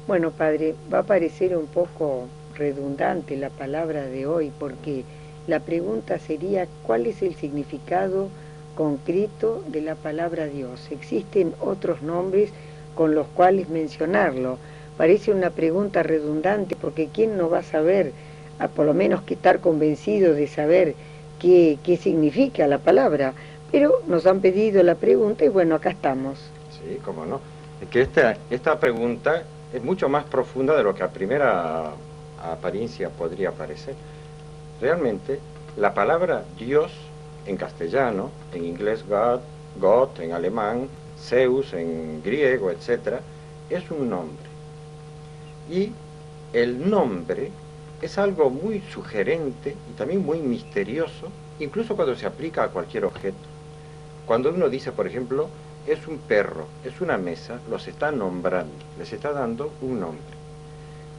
Bueno, padre, va a parecer un poco redundante la palabra de hoy, porque la pregunta sería, ¿cuál es el significado concreto de la palabra Dios? ¿Existen otros nombres con los cuales mencionarlo? Parece una pregunta redundante, porque ¿quién no va a saber, por lo menos que estar convencido de saber qué significa la palabra? Pero nos han pedido la pregunta y bueno, acá estamos. Sí, cómo no. Es que esta pregunta es mucho más profunda de lo que a primera apariencia podría parecer. Realmente, la palabra Dios en castellano, en inglés God, en alemán, Zeus, en griego, etcétera, es un nombre. Y el nombre es algo muy sugerente y también muy misterioso, incluso cuando se aplica a cualquier objeto. Cuando uno dice, por ejemplo, es un perro, es una mesa, los está nombrando, les está dando un nombre.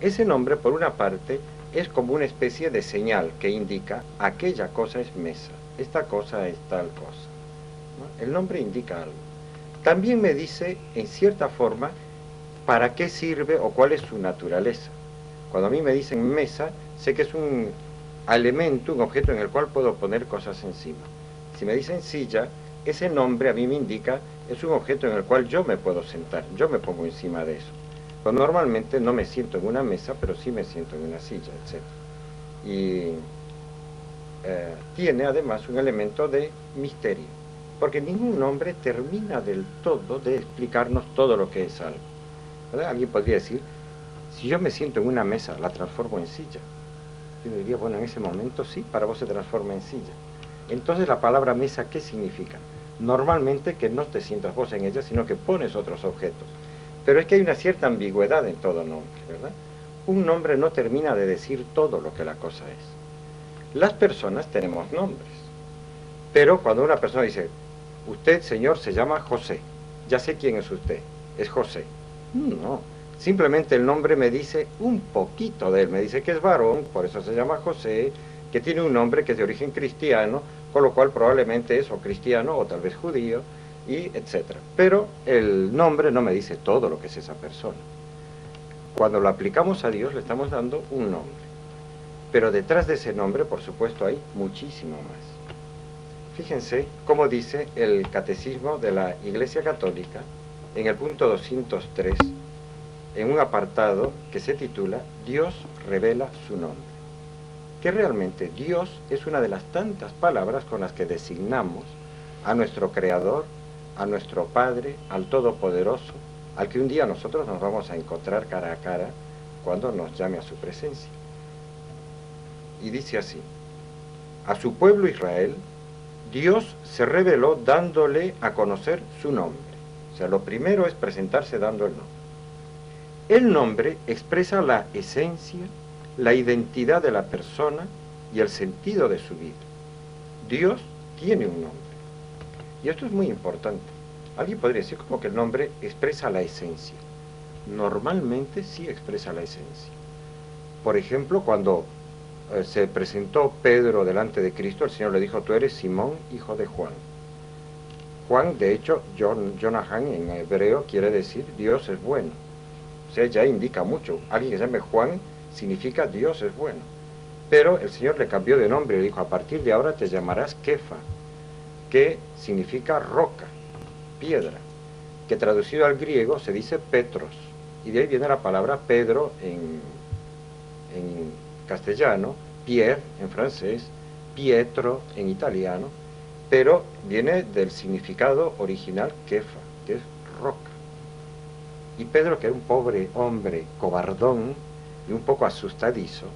Ese nombre, por una parte, es como una especie de señal que indica aquella cosa es mesa, esta cosa es tal cosa, ¿no? El nombre indica algo. También me dice, en cierta forma, para qué sirve o cuál es su naturaleza. Cuando a mí me dicen mesa, sé que es un elemento, un objeto en el cual puedo poner cosas encima. Si me dicen silla, ese nombre a mí me indica, es un objeto en el cual yo me puedo sentar, yo me pongo encima de eso. Pues normalmente no me siento en una mesa, pero sí me siento en una silla, etc. Y tiene además un elemento de misterio, porque ningún nombre termina del todo de explicarnos todo lo que es algo. ¿Verdad? Alguien podría decir, si yo me siento en una mesa, la transformo en silla. Yo diría, bueno, en ese momento sí, para vos se transforma en silla. Entonces la palabra mesa, ¿qué significa? Normalmente que no te sientas vos en ella, sino que pones otros objetos. Pero es que hay una cierta ambigüedad en todo nombre, ¿verdad? Un nombre no termina de decir todo lo que la cosa es. Las personas tenemos nombres, pero cuando una persona dice, usted, señor, se llama José, ya sé quién es usted, es José. No, simplemente el nombre me dice un poquito de él, me dice que es varón, por eso se llama José, que tiene un nombre que es de origen cristiano, con lo cual probablemente es o cristiano o tal vez judío, y etcétera. Pero el nombre no me dice todo lo que es esa persona. Cuando lo aplicamos a Dios le estamos dando un nombre, pero detrás de ese nombre, por supuesto, hay muchísimo más. Fíjense cómo dice el Catecismo de la Iglesia Católica en el punto 203, en un apartado que se titula Dios revela su nombre. Que realmente Dios es una de las tantas palabras con las que designamos a nuestro Creador, a nuestro Padre, al Todopoderoso, al que un día nosotros nos vamos a encontrar cara a cara cuando nos llame a su presencia. Y dice así, a su pueblo Israel, Dios se reveló dándole a conocer su nombre. O sea, lo primero es presentarse dando el nombre. El nombre expresa la esencia, la identidad de la persona y el sentido de su vida. Dios tiene un nombre. Y esto es muy importante. Alguien podría decir como que el nombre expresa la esencia. Normalmente sí expresa la esencia. Por ejemplo, cuando se presentó Pedro delante de Cristo, el Señor le dijo, tú eres Simón, hijo de Juan. Juan, de hecho, Jonahan en hebreo quiere decir Dios es bueno. O sea, ya indica mucho. Alguien que se llame Juan significa Dios es bueno. Pero el Señor le cambió de nombre y le dijo, a partir de ahora te llamarás Kefa, que significa roca, piedra, que traducido al griego se dice Petros. Y de ahí viene la palabra Pedro en castellano, Pierre en francés, Pietro en italiano, pero viene del significado original Kefa, que es roca. Y Pedro, que era un pobre hombre cobardón y un poco asustadizo,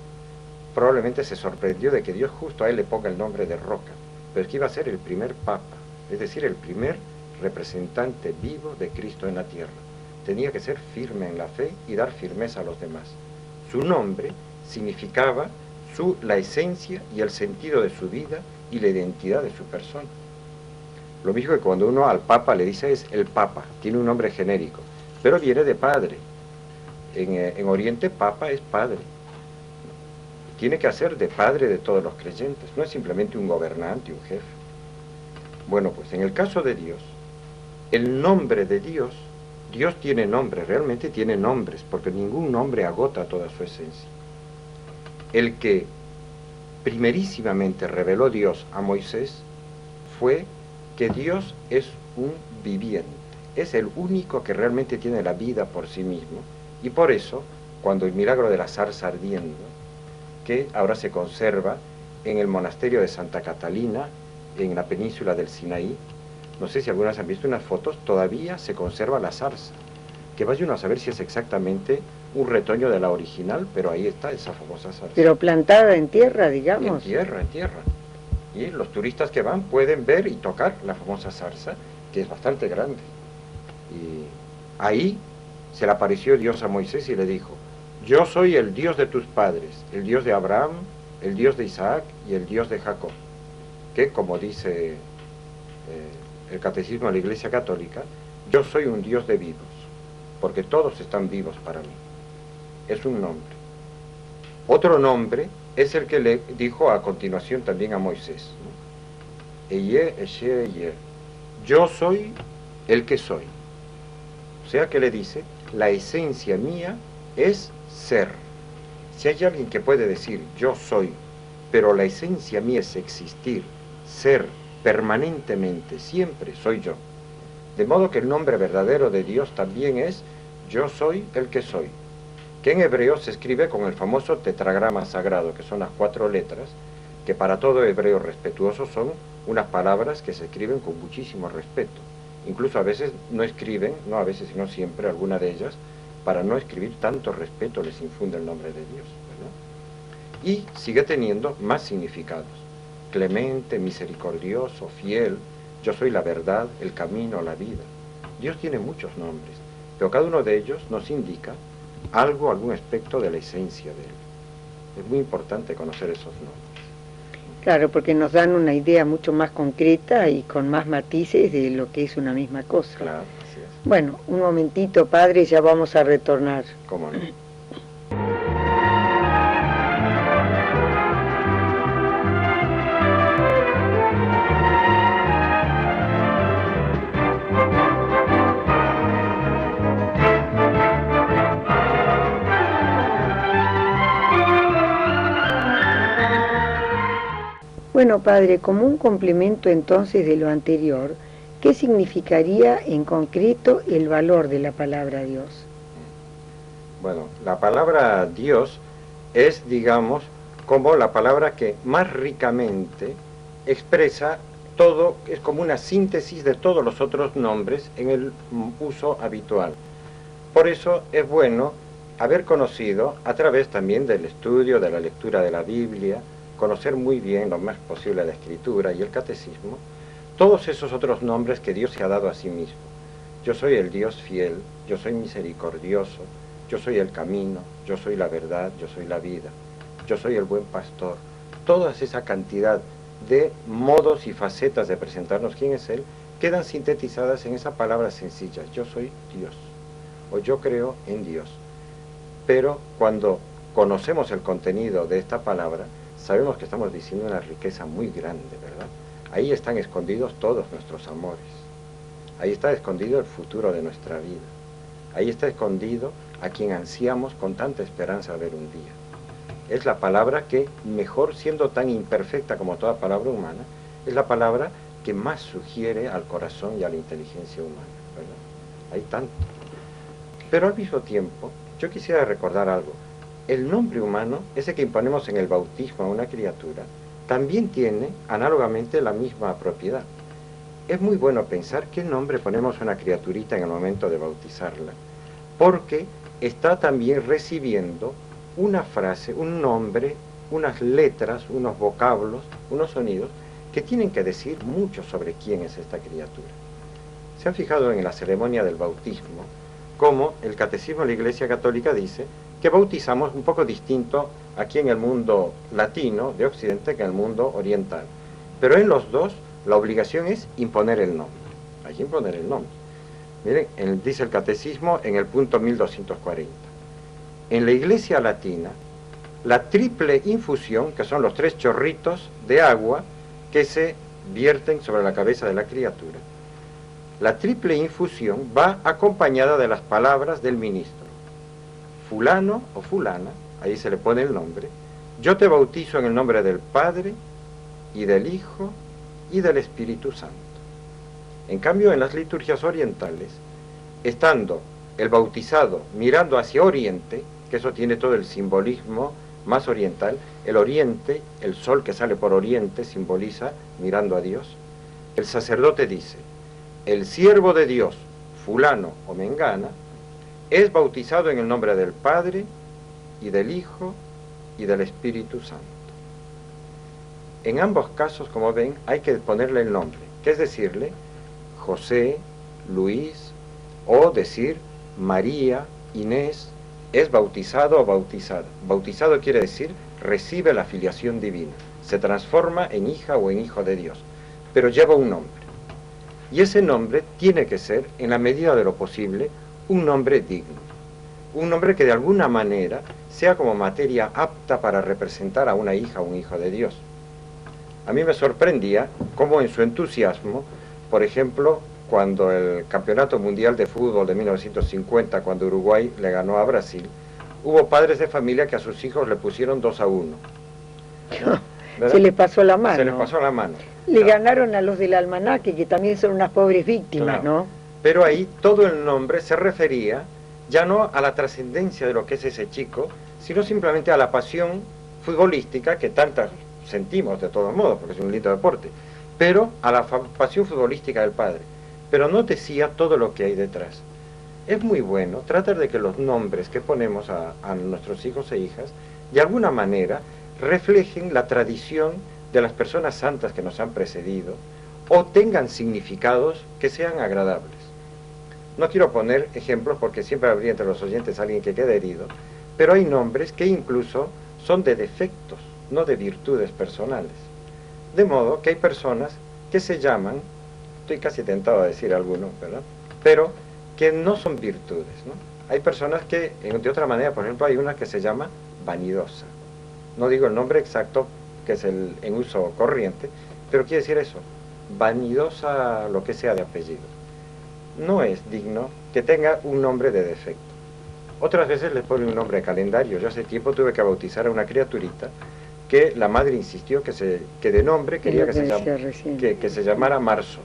probablemente se sorprendió de que Dios justo a él le ponga el nombre de roca, pero es que iba a ser el primer papa, es decir, el primer representante vivo de Cristo en la tierra. Tenía que ser firme en la fe y dar firmeza a los demás. Su nombre significaba la esencia y el sentido de su vida y la identidad de su persona. Lo mismo que cuando uno al Papa le dice es el Papa, tiene un nombre genérico, pero viene de padre. En Oriente Papa es padre. Tiene que hacer de padre de todos los creyentes, no es simplemente un gobernante, un jefe. Bueno, pues en el caso de Dios, el nombre de Dios Dios tiene nombres, realmente tiene nombres, porque ningún nombre agota toda su esencia. El que primerísimamente reveló Dios a Moisés fue que Dios es un viviente, es el único que realmente tiene la vida por sí mismo, y por eso, cuando el milagro de la zarza ardiendo, que ahora se conserva en el monasterio de Santa Catalina, en la península del Sinaí, no sé si algunas han visto unas fotos, todavía se conserva la zarza, que vaya uno a saber si es exactamente un retoño de la original, pero ahí está esa famosa zarza. Pero plantada en tierra, digamos. En tierra, en tierra. Y los turistas que van pueden ver y tocar la famosa zarza, que es bastante grande. Y ahí se le apareció Dios a Moisés y le dijo: yo soy el Dios de tus padres, el Dios de Abraham, el Dios de Isaac y el Dios de Jacob. Que, como dice el Catecismo de la Iglesia Católica, yo soy un Dios de vivos, porque todos están vivos para mí. Es un nombre. Otro nombre es el que le dijo a continuación también a Moisés, ¿no? Eye, Eshe, Eye. Yo soy el que soy. O sea que le dice, la esencia mía es ser. Si hay alguien que puede decir yo soy, pero la esencia mía es existir, ser permanentemente, siempre soy yo. De modo que el nombre verdadero de Dios también es yo soy el que soy, que en hebreo se escribe con el famoso tetragrama sagrado, que son las 4 letras, que para todo hebreo respetuoso son unas palabras que se escriben con muchísimo respeto. Incluso a veces no escriben, no a veces sino siempre, alguna de ellas, para no escribir tanto respeto les infunde el nombre de Dios, ¿verdad? Y sigue teniendo más significados: clemente, misericordioso, fiel, yo soy la verdad, el camino, la vida. Dios tiene muchos nombres, pero cada uno de ellos nos indica algo, algún aspecto de la esencia de Él. Es muy importante conocer esos nombres. Claro, porque nos dan una idea mucho más concreta y con más matices de lo que es una misma cosa. Claro, así es. Bueno, un momentito, padre, ya vamos a retornar. ¿Cómo no? Bueno, padre, como un complemento entonces de lo anterior, ¿qué significaría en concreto el valor de la palabra Dios? Bueno, la palabra Dios es, digamos, como la palabra que más ricamente expresa todo, es como una síntesis de todos los otros nombres en el uso habitual. Por eso es bueno haber conocido, a través también del estudio, de la lectura de la Biblia, conocer muy bien lo más posible la Escritura y el Catecismo, todos esos otros nombres que Dios se ha dado a sí mismo. Yo soy el Dios fiel, yo soy misericordioso, yo soy el camino, yo soy la verdad, yo soy la vida, yo soy el buen pastor. Toda esa cantidad de modos y facetas de presentarnos quién es Él, quedan sintetizadas en esa palabra sencilla: yo soy Dios, o yo creo en Dios. Pero cuando conocemos el contenido de esta palabra, sabemos que estamos diciendo una riqueza muy grande, ¿verdad? Ahí están escondidos todos nuestros amores. Ahí está escondido el futuro de nuestra vida. Ahí está escondido a quien ansiamos con tanta esperanza ver un día. Es la palabra que mejor, siendo tan imperfecta como toda palabra humana, es la palabra que más sugiere al corazón y a la inteligencia humana, ¿verdad? Hay tanto. Pero al mismo tiempo, yo quisiera recordar algo. El nombre humano, ese que imponemos en el bautismo a una criatura, también tiene análogamente la misma propiedad. Es muy bueno pensar qué nombre ponemos a una criaturita en el momento de bautizarla, porque está también recibiendo una frase, un nombre, unas letras, unos vocablos, unos sonidos que tienen que decir mucho sobre quién es esta criatura. ¿Se han fijado en la ceremonia del bautismo cómo el Catecismo de la Iglesia Católica dice que bautizamos un poco distinto aquí en el mundo latino de Occidente que en el mundo oriental? Pero en los dos la obligación es imponer el nombre. Hay que imponer el nombre. Miren, dice el Catecismo en el punto 1240. En la Iglesia latina, la triple infusión, que son los 3 chorritos de agua que se vierten sobre la cabeza de la criatura, La triple infusión va acompañada de las palabras del ministro. Fulano o fulana, ahí se le pone el nombre, yo te bautizo en el nombre del Padre y del Hijo y del Espíritu Santo. En cambio, en las liturgias orientales, estando el bautizado mirando hacia oriente, que eso tiene todo el simbolismo más oriental, el oriente, el sol que sale por oriente, simboliza mirando a Dios. El sacerdote dice, el siervo de Dios, fulano o mengana, es bautizado en el nombre del Padre y del Hijo y del Espíritu Santo. En ambos casos, como ven, hay que ponerle el nombre, que es decirle José, Luis, o decir María, Inés, es bautizado o bautizada. Bautizado quiere decir recibe la filiación divina, se transforma en hija o en hijo de Dios, pero lleva un nombre. Y ese nombre tiene que ser, en la medida de lo posible, un nombre digno. Un nombre que de alguna manera sea como materia apta para representar a una hija o un hijo de Dios. A mí me sorprendía cómo en su entusiasmo, por ejemplo, cuando el Campeonato Mundial de Fútbol de 1950, cuando Uruguay le ganó a Brasil, hubo padres de familia que a sus hijos le pusieron 2-1. ¿No? Se les pasó la mano. Se les pasó la mano. Le ganaron a los del almanaque, que también son unas pobres víctimas, claro. ¿no? Pero ahí todo el nombre se refería ya no a la trascendencia de lo que es ese chico, sino simplemente a la pasión futbolística que tantas sentimos de todos modos, porque es un lindo deporte, pero a la pasión futbolística del padre. Pero no decía todo lo que hay detrás. Es muy bueno tratar de que los nombres que ponemos a nuestros hijos e hijas, de alguna manera, reflejen la tradición de las personas santas que nos han precedido, o tengan significados que sean agradables. No quiero poner ejemplos porque siempre habría entre los oyentes alguien que quede herido, pero hay nombres que incluso son de defectos, no de virtudes personales. De modo que hay personas que se llaman, estoy casi tentado a decir alguno, ¿verdad?, pero que no son virtudes, ¿no? Hay personas que, de otra manera, por ejemplo, hay una que se llama vanidosa. No digo el nombre exacto, que es el en uso corriente, pero quiere decir eso, vanidosa lo que sea de apellido. No es digno que tenga un nombre de defecto. Otras veces les ponen un nombre de calendario. Yo hace tiempo tuve que bautizar a una criaturita que la madre insistió que de nombre quería que se llamara Marzo.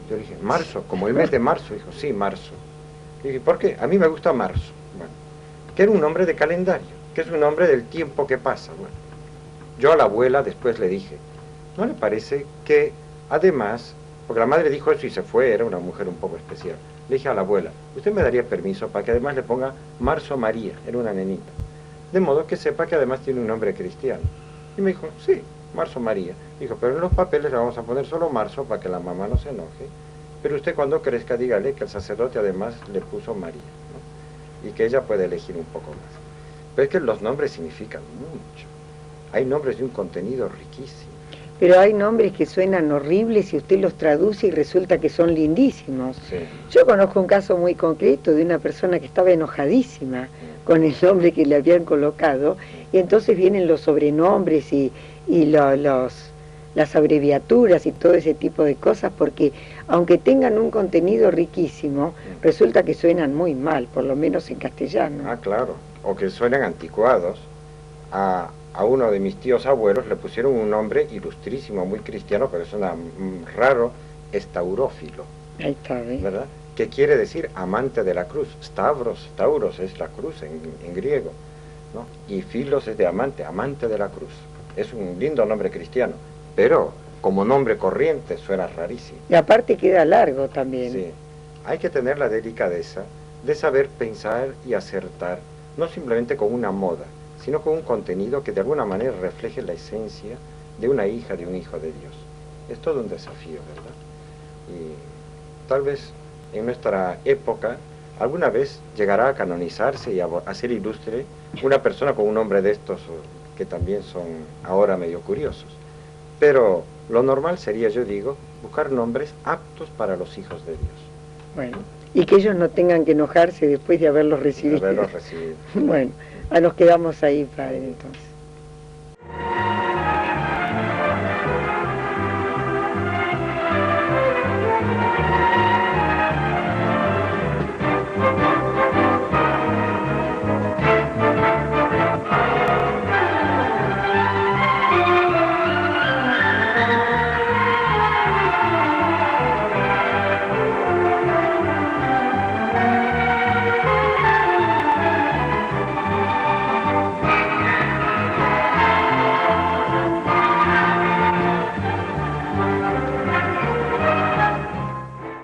Yo dije, ¿marzo? ¿Como el mes de marzo? Dijo, sí, marzo. Y dije, ¿por qué? A mí me gusta marzo. Bueno, que era un nombre de calendario, que es un nombre del tiempo que pasa. Bueno, yo a la abuela después le dije, ¿no le parece que además, porque la madre dijo eso y se fue, era una mujer un poco especial, le dije a la abuela, ¿usted me daría permiso para que además le ponga Marzo María? Era una nenita. De modo que sepa que además tiene un nombre cristiano. Y me dijo, sí, Marzo María. Dijo, pero en los papeles le vamos a poner solo Marzo para que la mamá no se enoje. Pero usted cuando crezca dígale que el sacerdote además le puso María, ¿no? Y que ella puede elegir un poco más. Pero es que los nombres significan mucho. Hay nombres de un contenido riquísimo. Pero hay nombres que suenan horribles y usted los traduce y resulta que son lindísimos. Sí. Yo conozco un caso muy concreto de una persona que estaba enojadísima con el nombre que le habían colocado, y entonces vienen los sobrenombres y las abreviaturas y todo ese tipo de cosas, porque aunque tengan un contenido riquísimo, resulta que suenan muy mal, por lo menos en castellano. Ah, claro, o que suenan anticuados. A uno de mis tíos abuelos le pusieron un nombre ilustrísimo, muy cristiano, pero suena raro, estaurófilo. Ahí está, ¿verdad? Que quiere decir amante de la cruz. Stavros, Tauros es la cruz en griego, ¿no? Y filos es de amante, amante de la cruz. Es un lindo nombre cristiano, pero como nombre corriente suena rarísimo. Y aparte queda largo también. Sí, hay que tener la delicadeza de saber pensar y acertar, no simplemente con una moda, sino con un contenido que de alguna manera refleje la esencia de una hija, de un hijo de Dios. Es todo un desafío, ¿verdad? Y tal vez en nuestra época alguna vez llegará a canonizarse y a ser ilustre una persona con un nombre de estos que también son ahora medio curiosos. Pero lo normal sería, yo digo, buscar nombres aptos para los hijos de Dios. Bueno, y que ellos no tengan que enojarse después de haberlos recibido. De haberlos recibido. Bueno, nos quedamos ahí, padre, entonces.